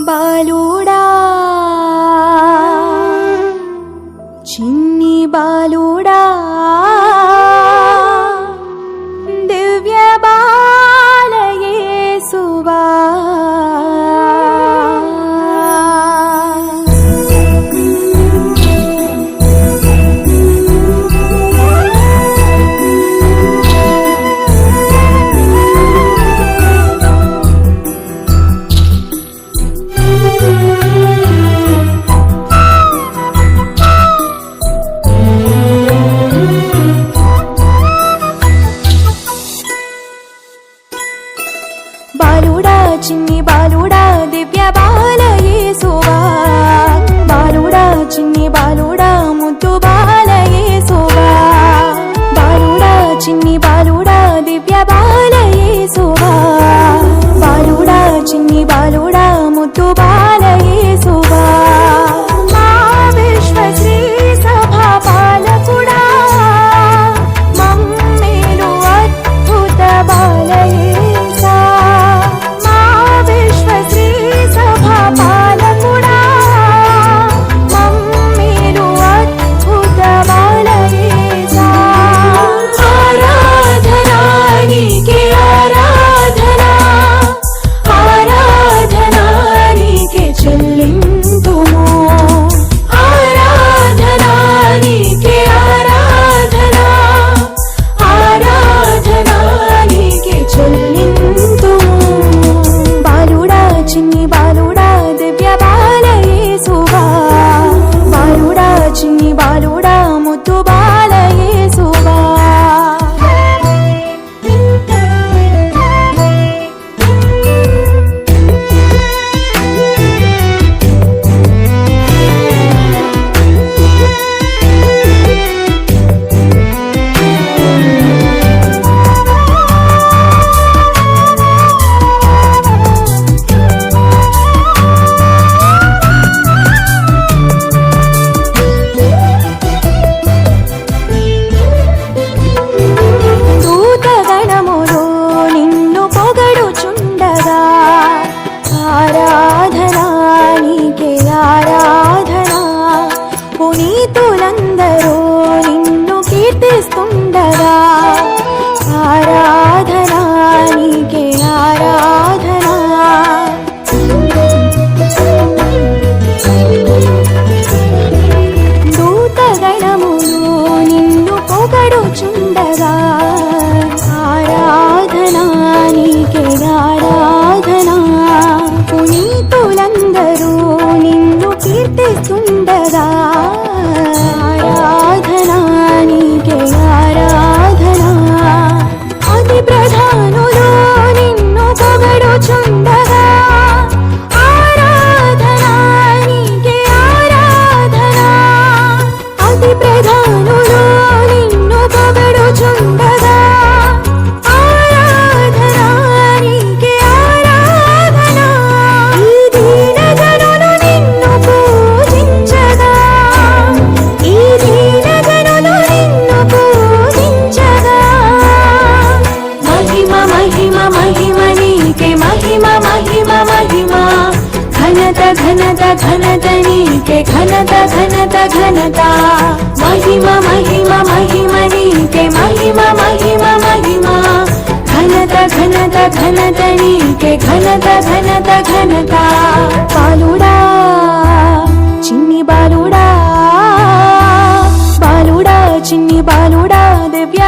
బాలుడా చిన్ని బాలుడా దివ్య బాల యేసువా బాలుడా చిన్ని బాలుడా దివ్య బాల యేసువా బాలుడా చిన్ని బాలుడా ముద్దు బాల యేసువా బాలుడా చిన్ని బాలుడా దివ్య బాల యేసువా బాలుడా చిన్ని బాలుడా ముద్దు బాల యేసువా మా విశ్వశ్రీ సభా పాలకుడా మమ్మేలు అద్భుత బాల యేసా పునీతులందరూ నిన్ను కీర్తిస్తుండగా ఆరాధనా నీకే ఆరాధనా దూతగణములు నిన్ను పొగడుచుండగా ఆరాధనా నీకే ఆరాధనా పునీతులందరూ నిన్ను కీర్తిస్తుండగా ఆరాధనా నీకే ఆరాధనా అతి ప్రధానులు నిన్ను పొగడుచుండగా ఆరాధనా నీకే ఆరాధనా అతి ప్రధానులు నిన్ను పొగడుచుండగా ఆరాధనా నీకే ఆరాధనా ఈ దీన జనులు నిన్ను పూజించగా ఈ దీన జనులు నిన్ను పూజించగా మహిమ మహిమ మహిమ నీకే మహిమ మహిమ మహిమ ఘనత ఘనత ఘనత నీకే ఘనత ఘనత ఘనత మహిమ మహిమ మహిమ నీకే మహిమ మహిమ మహిమ ఘనత ఘనత ఘనత నీకే ఘనత ఘనత ఘనత బాలుడా చిన్ని బాలుడా బాలుడా చిన్ని బాలుడా దివ్య